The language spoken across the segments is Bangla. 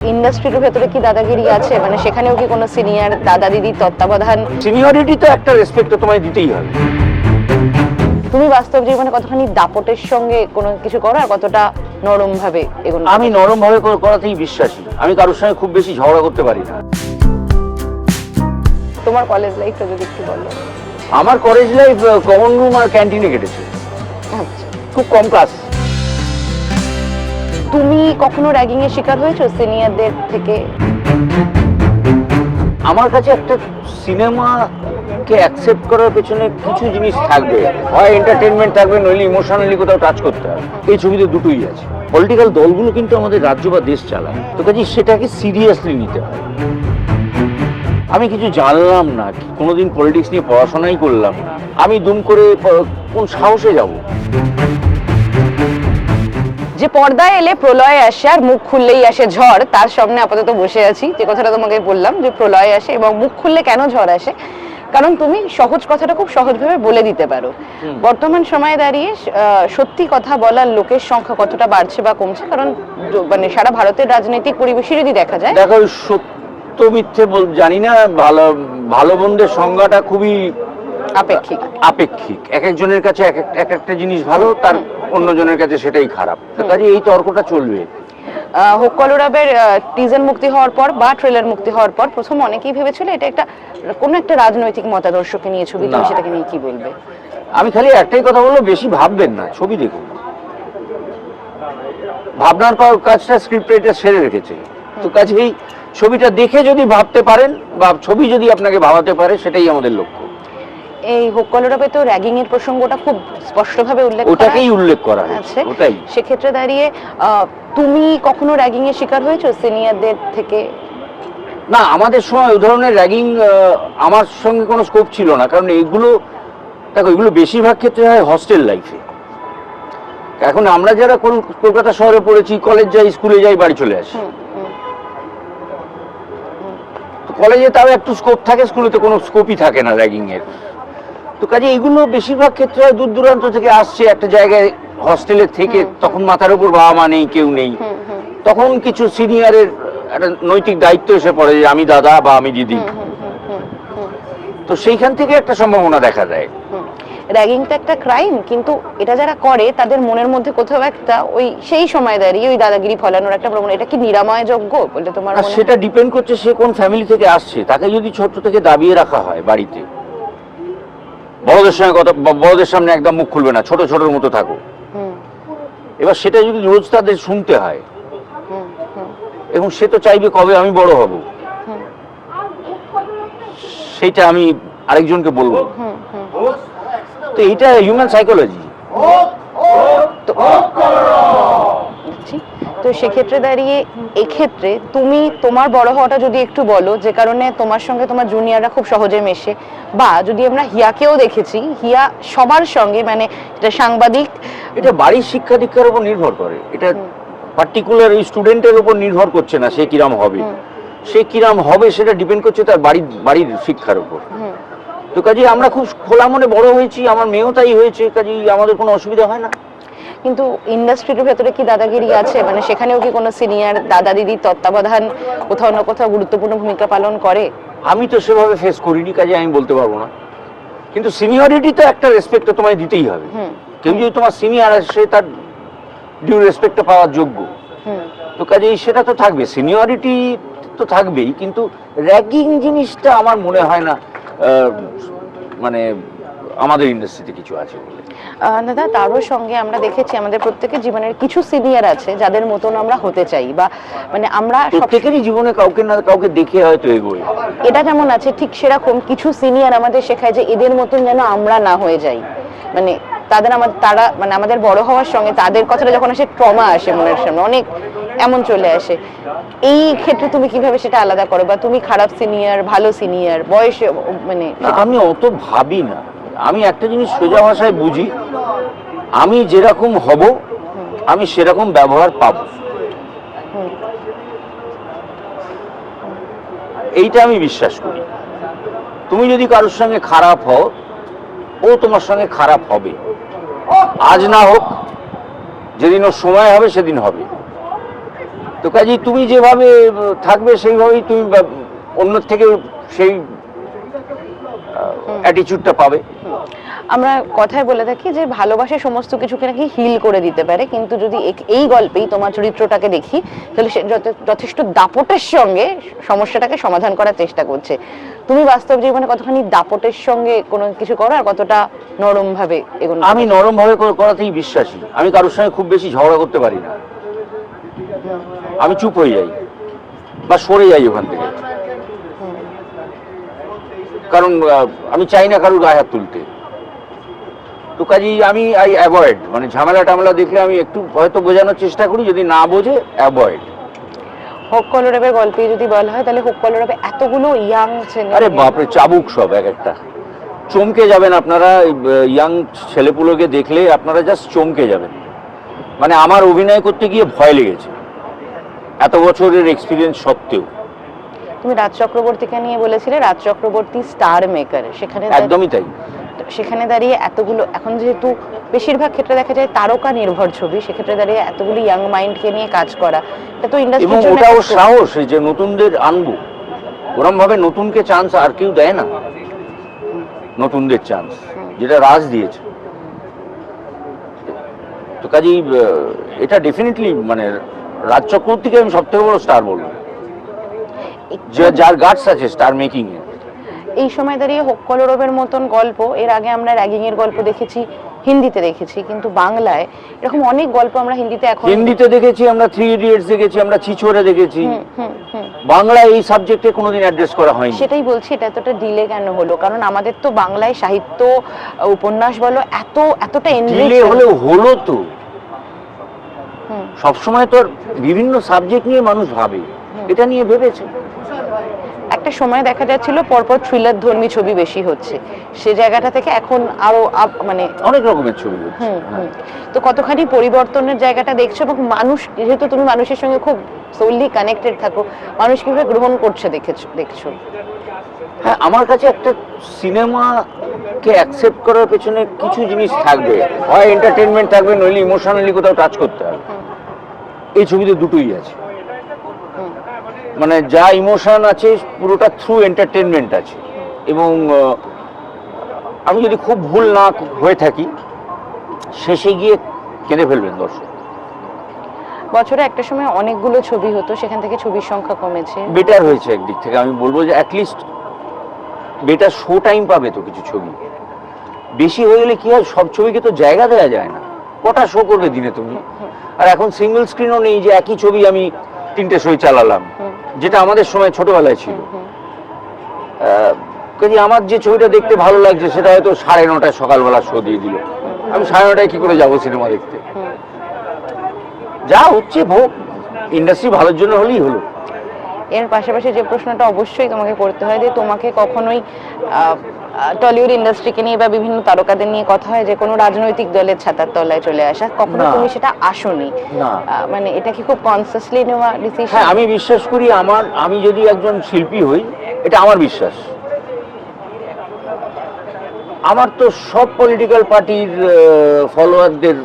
ইন্ডাস্ট্রির ভেতরে কি দাদাগিরি আছে, মানে সেখানেও কি কোনো সিনিয়র দাদা দিদির তত্ত্বাবধান? সিনিয়রিটি তো একটা রেসপেক্ট তো তোমায় দিতেই হবে। তুমি বাস্তব জীবনে কতখানি দাপটের সঙ্গে কোনো কিছু করো আর কতটা নরম ভাবে এগুলো? আমি নরম ভাবে করাতেই বিশ্বাসী। আমি কারোর সঙ্গে খুব বেশি ঝগড়া করতে পারি না। তোমার কলেজ লাইফটা যদি একটু বলো। আমার কলেজ লাইফ কমন রুম আর ক্যান্টিনে কেটেছে, আচ্ছা, খুব কম ক্লাস। তুমি কখনো র্যাগিং এর শিকার হয়েছো সিনিয়রদের থেকে? আমার কাছে একটা সিনেমাকে অ্যাকসেপ্ট করার পেছনে কিছু জিনিস থাকবে, হয় এন্টারটেনমেন্ট থাকবে, নইলে ইমোশনালি কোথাও টাচ করতে হবে। এই ছবিতে দুটোই আছে। পলিটিক্যাল দলগুলো কিন্তু আমাদের রাজ্য বা দেশ চালায়, তো কাজে সেটাকে সিরিয়াসলি নিতে হয়। আমি কিছু জানলাম না, কোনোদিন পলিটিক্স নিয়ে পড়াশোনাই করলাম না, আমি দুম করে কোন সাহসে যাব? যে পর্দায় এলে প্রলয় আসে আর মুখ খুললেই আসে ঝড়, তার সামনে আপাতত বসে আছি। যে কথাটা তোমাকে বললাম যে প্রলয় আসে এবং মুখ খুললে কেন ঝড় আসে, কারণ তুমি সহজ কথাটা খুব সহজভাবে বলে দিতে পারো। বর্তমান সময়ে দাঁড়িয়ে সত্যি কথা বলার লোকের সংখ্যা কতটা বাড়ছে বা কমছে, কারণ মানে সারা ভারতের রাজনৈতিক পরিবেশে যদি দেখা যায়, দেখো সত্য মিথ্যে জানি না, ভালো মন্দের সংজ্ঞাটা খুবই আপেক্ষিক। এক একজনের কাছে এক একটা জিনিস ভালো, তার অন্যজনের কাছে সেটাই খারাপ। কাজে এই তর্কটা চলবে। হোক কলরবের টিজার মুক্তি হওয়ার পর বা ট্রেলার মুক্তি হওয়ার পর প্রথম অনেকেই ভেবেছিল এটা একটা কোনো একটা রাজনৈতিক মতাদর্শকে নিয়ে ছবি, তুমি সেটাকে নিয়ে কি বলবে? আমি খালি একটাই কথা বলবো, বেশি ভাববেন না, ছবি দেখুন। ভাবনার কাজটা স্ক্রিপ্ট রাইটার সেরে রেখেছে, তো কাজেই ছবিটা দেখে যদি ভাবতে পারেন বা ছবি যদি আপনাকে ভাবাতে পারে, সেটাই আমাদের লক্ষ্য। এই হোক কলরবে তো র্যাগিং এর প্রসঙ্গটা খুব স্পষ্টভাবে উল্লেখ করা হয়েছে। ওটাই সেক্ষেত্রে দাঁড়িয়ে তুমি কখনো র্যাগিং এর শিকার হয়েছো সিনিয়রদের থেকে? না, আমাদের সময় ওই ধরনের র্যাগিং আমার সঙ্গে কোনো স্কোপ ছিল না, কারণ এগুলো দেখো, এগুলো বেশিরভাগ ক্ষেত্রে হয় হস্টেল লাইফে। এখন আমরা যারা কলকাতা শহরে পড়েছি, কলেজ যাই, স্কুলে যাই, বাড়ি চলে আসি। কলেজে তাও একটু স্কোপ থাকে, স্কুলে তো কোনো স্কোপই থাকে না র্যাগিং এর। তো কাজে এগুলো বেশিরভাগ ক্ষেত্রে দূর দূরান্ত থেকে আসছে, একটা জায়গায় হস্টেলে থেকে, তখন মাথার উপর বাবা মা নেই, কেউ নেই, তখন কিছু সিনিয়রের একটা নৈতিক দায়িত্ব এসে পড়ে যে আমি দাদা বা আমি দিদি। তো সেইখান থেকে একটা সম্ভাবনা দেখা যায়। র্যাগিংটা একটা ক্রাইম, কিন্তু এটা যারা করে তাদের মনের মধ্যে কোথাও একটা ওই সেই সময় দাঁড়িয়ে ওই দাদাগিরি ফলানোর একটা প্রবণতা, এটা কি নিরাময়যোগ্য বলে তোমার মনে হয়? সেটা ডিপেন্ড করছে সে কোন ফ্যামিলি থেকে আসছে। তাকে যদি ছোট থেকে দাবিয়ে রাখা হয় বাড়িতে, বড়দের সঙ্গে কথা, বড়দের সামনে একদম মুখ খুলবে না, ছোট ছোটর মতো থাকো, এবার সেটা যদি রোজ তাদের শুনতে হয়, এবং সে তো চাইবে কবে আমি বড় হব, সেইটা আমি আরেকজনকে বলবো। তো এইটা হিউম্যান সাইকোলজি। তো সেক্ষেত্রে দাঁড়িয়ে এক্ষেত্রে তুমি তোমার বড় হওয়াটা যদি একটু বলো, যে কারণে তোমার সঙ্গে তোমার জুনিয়ররা খুব সহজে মেশে, বা যদি আমরা হিয়াকেও দেখেছি, হিয়া সবার সঙ্গে, মানে এটা সাংবাদিক, এটা বাড়ির শিক্ষা দীক্ষার উপর নির্ভর করে। এটা পার্টিকুলার এই স্টুডেন্টের উপর নির্ভর করছে না সে কিরাম হবে। সে কিরাম হবে সেটা ডিপেন্ড করছে তার বাড়ির শিক্ষার উপর। তো কাজে আমরা খুব খোলা মনে বড় হয়েছি, আমার মেয়েও তাই হয়েছে, কাজে আমাদের কোনো অসুবিধা হয় না। কিন্তু ইন্ডাস্ট্রির ভেতরে কি দাদাগিরি আছে, মানে সেখানেও কি কোনো সিনিয়র দাদা দিদির তত্ত্বাবধান কোথাও না কোথাও গুরুত্বপূর্ণ ভূমিকা পালন করে? আমি তো সেভাবে ফেস করিনি, কাজে আমি বলতে পারবো না। কিন্তু সিনিয়রিটি তো একটা রেসপেক্ট তো তোমায় দিতেই হবে। কেউ যদি তোমার সিনিয়র আসে, তার ডিউ রেসপেক্টটা পাওয়ার যোগ্য। তো কাজেই সেটা তো থাকবে, সিনিয়রিটি তো থাকবেই, কিন্তু র্যাগিং জিনিসটা আমার মনে হয় না মানে আমাদের ইন্ডাস্ট্রিতে কিছু আছে বলে। দাদা, তারও সঙ্গে আমরা দেখেছি আমাদের প্রত্যেকের জীবনের কিছু সিনিয়র আছে যাদের মতন আমরা হতে চাই, বা মানে আমরা প্রত্যেকেরই জীবনে কাউকে না কাউকে দেখে হয়তো এগোই। এটা যেমন আছে, ঠিক সেরকম কিছু সিনিয়র আমাদের শেখায় যে এদের মতন যেন আমরা না হয়ে যাই। মানে তারা মানে আমাদের বড় হওয়ার সঙ্গে তাদের কথাটা যখন আসে, ট্রমা আসে মনের সামনে, অনেক এমন চলে আসে। এই ক্ষেত্রে তুমি কিভাবে সেটা আলাদা করো, বা তুমি খারাপ সিনিয়র, ভালো সিনিয়র বয়সে, মানে? আমি অত ভাবি না, আমি একটা জিনিস সোজা ভাষায় বুঝি, আমি যেরকম হব আমি সেরকম ব্যবহার পাবো, এইটা আমি বিশ্বাস করি। তুমি যদি কারোর সঙ্গে খারাপ হও, ও তোমার সঙ্গে খারাপ হবে, আজ না হোক, যেদিন ওর সময় হবে সেদিন হবে। তো কাজেই তুমি যেভাবে থাকবে সেইভাবেই তুমি অন্যের থেকে সেই অ্যাটিটিউডটা পাবে। আমরা কথায় বলে থাকি যে ভালোবাসা সমস্ত কিছুকে নাকি হিল করে দিতে পারে, কিন্তু যদি এই গল্পেই তোমার চরিত্রটাকে দেখি তাহলে সে যথেষ্ট দাপটের সঙ্গে সমস্যাটাকে সমাধান করার চেষ্টা করছে। তুমি বাস্তব জীবনে কতখানি দাপটের সঙ্গে কোনো কিছু করো আর কতটা নরম ভাবে এগোনো? আমি নরম ভাবে করাতেই বিশ্বাসী। আমি কারোর সঙ্গে খুব বেশি ঝগড়া করতে পারি না, আমি চুপ হয়ে যাই বা সরে যাই ওখান থেকে, কারণ আমি চাই না কারোর গায়ে হাত তুলতে। তো কাজেই আমি অ্যাভয়েড, মানে ঝামেলা টামেলা দেখলে আমি একটু হয়তো বোঝানোর চেষ্টা করি, যদি না বোঝে অ্যাভয়েড। হোক কলরবের গল্পে যদি বলা হয় তাহলে হোক কলরবে এতগুলো ইয়াং ছেলে, আরে বাপরে চাবুক সব এক একটা, চমকে যাবেন আপনারা। ইয়াং ছেলেপুলোকে দেখলে আপনারা জাস্ট চমকে যাবেন। মানে আমার অভিনয় করতে গিয়ে ভয় লেগেছে এত বছরের এক্সপিরিয়েন্স সত্ত্বেও। তুমি রাজ চক্রবর্তীকে নিয়ে বলেছিলে রাজ চক্রবর্তী স্টার মেকার, সেখানে একদমই তাই। সেখানে দাঁড়িয়ে এতগুলো, এখন যেহেতু বেশিরভাগ ক্ষেত্রে দেখা যায় তারকা নির্ভর ছবি, সেক্ষেত্রে দাঁড়িয়ে এতগুলো ইয়াং মাইন্ডকে নিয়ে কাজ করা, এটা তো এবং ইন্ডাস্ট্রির ওটাও সাহস যে নতুনদের আনবো। ওরম ভাবে নতুনকে চান্স আর কেউ দেয় না, নতুনদের চান্স যেটা রাজ দিয়েছে। তো কাজেই এটা ডেফিনেটলি মানে রাজ চক্রবর্তীকে আমি সব থেকে বড় স্টার বলবো, যার গাটস আছে স্টার মেকিং এ। এই সময় দাঁড়িয়ে হোক কলরবের মতন গল্প, এর আগে আমরা র্যাগিং এর গল্প দেখেছি, হিন্দিতে দেখেছি, কিন্তু বাংলায় এরকম অনেক গল্প আমরা হিন্দিতে হিন্দিতে দেখেছি, আমরা 3 ইডিয়টস দেখেছি, আমরা ছিছোরে দেখেছি। বাংলায় এই সাবজেক্টে কোনোদিন অ্যাড্রেস করা হয়নি। সেটাই বলছি, এটা এতটা ডিলে কেন হলো? কারণ আমাদের তো বাংলায় সাহিত্য, উপন্যাস বলো এতটা ডিলে হলো তো সবসময় তো বিভিন্ন সাবজেক্ট নিয়ে মানুষ ভাবে, এটা নিয়ে ভেবেছে। একটা সময় দেখা যাচ্ছিল পরপর থ্রিলার ধর্মী ছবি বেশি হচ্ছে, সে জায়গাটা থেকে এখন আরো মানে অনেক রকমের ছবি হচ্ছে। তো কতখানি পরিবর্তনের জায়গাটা দেখছো, এবং মানুষ, যেহেতু তুমি মানুষের সঙ্গে খুব সোললি কানেক্টেড থাকো, মানুষ কিভাবে গ্রহণ করছে দেখছো? হ্যাঁ, আমার কাছে একটা সিনেমাকে অ্যাকসেপ্ট করার পেছনে কিছু জিনিস থাকবে, হয় এন্টারটেনমেন্ট থাকবে, নইলে ইমোশনালি কোথাও টাচ করতে হবে। এই ছবিতে দুটোই আছে, মানে যা ইমোশন আছে পুরোটা থ্রু এন্টারটেনমেন্ট আছে। এবং আমি যদি খুব ভুল না হয়ে থাকি, শেষে গিয়ে কেঁদে ফেলবেন দর্শক। বছরে একটা সময় অনেকগুলো ছবি হতো, সেখান থেকে ছবির সংখ্যা কমেছে। বেটার হয়েছে একদিক থেকে, আমি বলবো যে অ্যাটলিস্ট বেটার শো টাইম পাবে তো কিছু ছবি। বেশি হয়ে গেলে কি হয়, সব ছবিকে তো জায়গা দেওয়া যায় না, কটা শো করবে দিনে তুমি? আর এখন সিঙ্গেল স্ক্রিনও নেই যে একই ছবি আমি 3টে শো চালালাম, যেটা আমাদের সময় ছোটবেলায় ছিল। কাজে আমার যে ছবিটা দেখতে ভালো লাগছে সেটা হয়তো 9:30 সকালবেলা শো দিয়ে দিল, আমি 9:30 কি করে যাবো সিনেমা দেখতে? যা হচ্ছে ভোগ, ইন্ডাস্ট্রি ভালোর জন্য হলেই হলো। এর পাশাপাশি যে প্রশ্নটা অবশ্যই তোমাকে করতে হয়, যে তোমাকে কখনোই টলিউড ইন্ডাস্ট্রিকে নিয়ে বা বিভিন্ন তারকাদের নিয়ে কথা হয় যে কোনো রাজনৈতিক দলের ছাতার তলায় চলে আসা, কখনো তুমি সেটা আসোনি? মানে এটা কি খুব কনসিয়াসলি নেওয়া ডিসিশন? হ্যাঁ, আমি বিশ্বাস করি আমি যদি একজন শিল্পী হই, এটা আমার বিশ্বাস। আমার তো সব পলিটিক্যাল পার্টির ফলোয়ারদের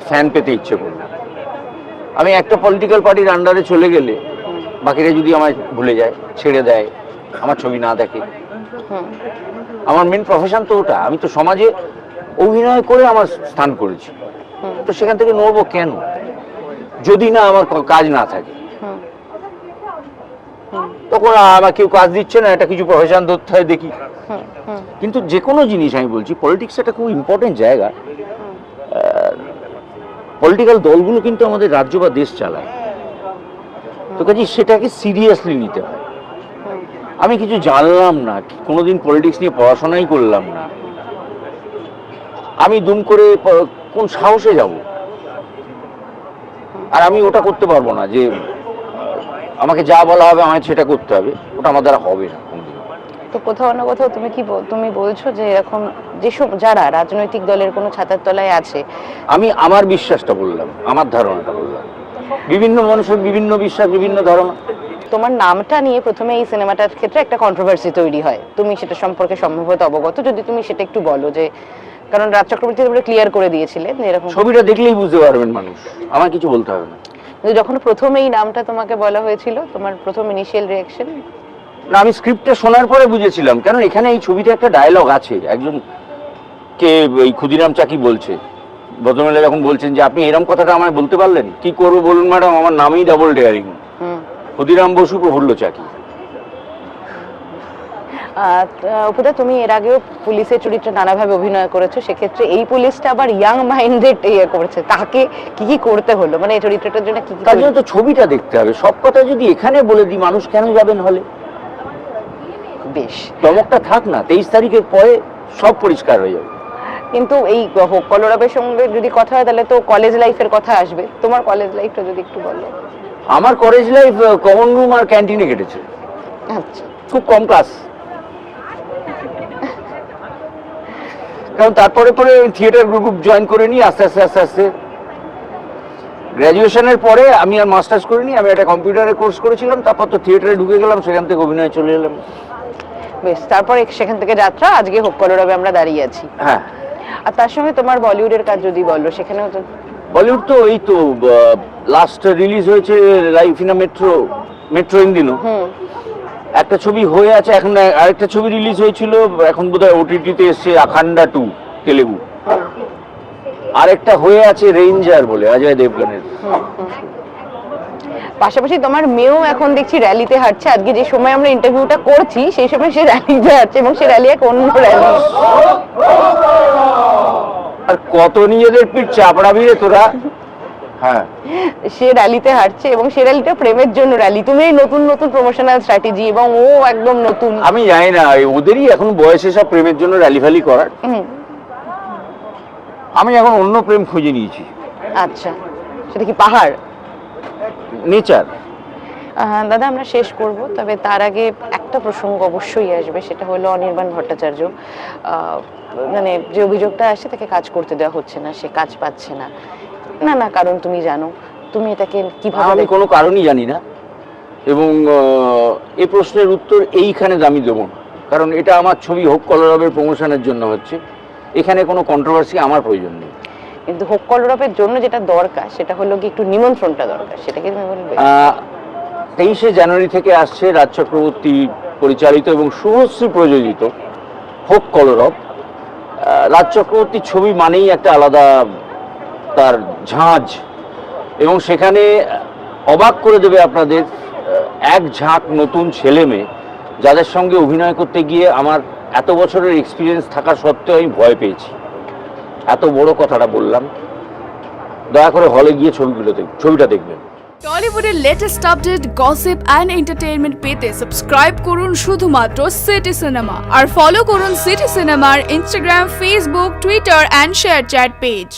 ফ্যান পেতে ইচ্ছে করবে। আমি একটা পলিটিক্যাল পার্টির আন্ডারে চলে গেলে বাকিরা যদি আমায় ভুলে যায়, ছেড়ে দেয়, আমার ছবি না দেখে। আমার মেন প্রফেশন তো ওটা, আমি তো সমাজে অভিনয় করে আমার স্থান করেছি, তো সেখান থেকে নড়বো কেন যদি না আমার কাজ না থাকে? তখন আমার কেউ কাজ দিচ্ছে না, এটা কিছু প্রফেশন ধরতে হয় দেখি। কিন্তু যে কোনো জিনিস আমি বলছি, পলিটিক্স একটা খুব ইম্পর্টেন্ট জায়গা। পলিটিক্যাল দলগুলো কিন্তু আমাদের রাজ্য বা দেশ চালায়, তো কাজে সেটাকে সিরিয়াসলি নিতে হয়। আমি কিছু জানলাম না, কোনোদিন পলিটিক্স নিয়ে পড়াশোনাই করলাম না, আমি দুম করে কোন সাহসে যাব? আর আমি ওটা করতে পারবো না যে আমাকে যা বলা হবে আমায় সেটা করতে হবে, ওটা আমার দ্বারা হবে না কোনদিন। তো কোথাও না কোথাও তুমি বলছো যে এরকম যেসব যারা রাজনৈতিক দলের কোনো ছাতার তলায় আছে, আমি আমার বিশ্বাসটা বললাম, আমার ধারণাটা বললাম। বিভিন্ন মানুষের বিভিন্ন বিশ্বাস, বিভিন্ন ধারণা। তোমার নামটা নিয়ে প্রথমে এই সিনেমাটার ক্ষেত্রে একটা কন্ট্রোভার্সি তৈরি হয়, তুমি সেটা সম্পর্কে সম্ভবত অবগত, যদি তুমি সেটা একটু বলো। যে কারণ রাজ চক্রবর্তী ক্লিয়ার করে দিয়েছিলেন এরকম। ছবিটা দেখলেই বুঝতে পারবেন মানুষ, আমার কিছু বলতে হবে না। কিন্তু যখন প্রথম এই নামটা তোমাকে বলা হয়েছিল, তোমার প্রথম ইনিশিয়াল রিঅ্যাকশন? না, আমি স্ক্রিপ্টটা শোনার পরে বুঝেছিলাম, কেন এখানে এই ছবিতে একটা ডায়লগ আছে, একজন কে এই ক্ষুদিরাম চাকি বলছে, ভদ্রমহিলা যখন বলছেন যে আপনি এরকম কথাটা আমায় বলতে পারলেন, কি করবো বলুন ম্যাডাম, আমার নামই ডাবল ডেয়ারিং, ক্ষুদিরাম বসু প্রফুল্ল চাকি। অপুদা, তুমি এর আগেও পুলিশের চরিত্রে নানাভাবে অভিনয় করেছো, সেক্ষেত্রে এই পুলিশটা আবার ইয়াং মাইন্ডেড করেছে, তাকে কি কি করতে হলো, মানে এই চরিত্রটার জন্য কি কি? তার জন্য তো ছবিটা দেখতে হবে, সব কথা যদি এখানে বলে দিই মানুষ কেন যাবেন হলে? বেশ, চমকটা থাক না, 23 তারিখের পরে সব পরিষ্কার হয়ে যাবে। কিন্তু এই হোক কলরবের সঙ্গে যদি কথা হয় তাহলে তো কলেজ লাইফের কথা আসবে, তোমার কলেজ লাইফটা যদি একটু বলো। আমার কলেজ লাইফ কমন রুম আর ক্যান্টিনে কেটেছে, আচ্ছা, খুব কম ক্লাস, কারণ তারপরে পরে থিয়েটার গ্রুপ জয়েন করে নিই আস্তে আস্তে আস্তে আস্তে। গ্র্যাজুয়েশনের পরে আমি আর মাস্টার্স করিনি, আমি একটা কম্পিউটারের কোর্স করেছিলাম, তারপর তো থিয়েটারে ঢুকে গেলাম, সেখান থেকে অভিনয়ে চলে এলাম। বেশ, তারপর সেখান থেকে যাত্রা, আজকে হোক কলরবে আমরা দাঁড়িয়ে আছি। হ্যাঁ, আর তার সঙ্গে তোমার বলিউডের কাজ যদি বলো, সেখানেও তো বলিউড তো এই তো লাস্ট রিলিজ হয়েছে লাইফ ইন মেট্রো ইন দিনো, একটা ছবি হয়ে আছে, এখন আরেকটা ছবি রিলিজ হয়েছিল, এখন বোধহয় ওটিটিতে এসছে, আখান্ডা 2 তেলেগু, আরেকটা হয়ে আছে রেঞ্জার বলে অজয় দেবগনের। পাশাপাশি তোমার মেয়েও এখন দেখছি র্যালিতে হাঁটছে, আজকে যে সময় আমরা ইন্টারভিউটা করছি সেই সময় সে র্যালিতে হাঁটছে, এবং সে র্যালি এক অন্য র্যালি। আর কত নিজেদের পিঠ চাপড়াবি রে তোরা। হ্যাঁ, সে র্যালিতে হাঁটছে এবং সে র্যালিটা প্রেমের জন্য র্যালি, তুমি এই নতুন নতুন প্রমোশনাল স্ট্র্যাটেজি, এবং ও একদম নতুন। আমি জানি না, ওদেরই এখন বয়সে সব প্রেমের জন্য র্যালি ফ্যালি করার। আমি এখন অন্য প্রেম খুঁজে নিয়েছি। আচ্ছা, সেটা কি পাহাড়? নেচার। দাদা, আমরা শেষ করব, তবে তার আগে একটা প্রসঙ্গ অবশ্যই আসবে, সেটা হলো অনির্বাণ ভট্টাচার্য। মানে যে অভিযোগটা আসে, তাকে কাজ করতে দেওয়া হচ্ছে না, সে কাজ পাচ্ছে না, না না কারণ তুমি জানো, তুমি এটাকে কিভাবে? আমি কোনো কারণই জানি না, এবং এই প্রশ্নের উত্তর এইখানে আমি দেবো না, কারণ এটা আমার ছবি হোক কলরবের প্রমোশনের জন্য হচ্ছে, এখানে কোনো কন্ট্রোভার্সি আমার প্রয়োজন নেই। কিন্তু হোক কলরবের জন্য যেটা দরকার সেটা হলো কি একটু নিমন্ত্রণটা দরকার, সেটা কি তুমি বলবে? 23শে জানুয়ারি থেকে আসছে রাজ চক্রবর্তী পরিচালিত এবং শুভশ্রী প্রযোজিত হোক কলরব। রাজ চক্রবর্তীর ছবি মানেই একটা আলাদা তার ঝাঁজ, এবং সেখানে অবাক করে দেবে আপনাদের এক ঝাঁক নতুন ছেলে মেয়ে, যাদের সঙ্গে অভিনয় করতে গিয়ে আমার এত বছরের এক্সপিরিয়েন্স থাকা সত্ত্বেও আমি ভয় পেয়েছি। এত বড় কথাটা বললাম, দয়া করে হলে গিয়ে ছবিটা দেখবেন। টলিউডের latest update, gossip and entertainment পেতে সাবস্ক্রাইব করুন শুধুমাত্র সিটি সিনেমা, আর ফলো করুন সিটি সিনেমার Instagram, Facebook, Twitter and ShareChat page.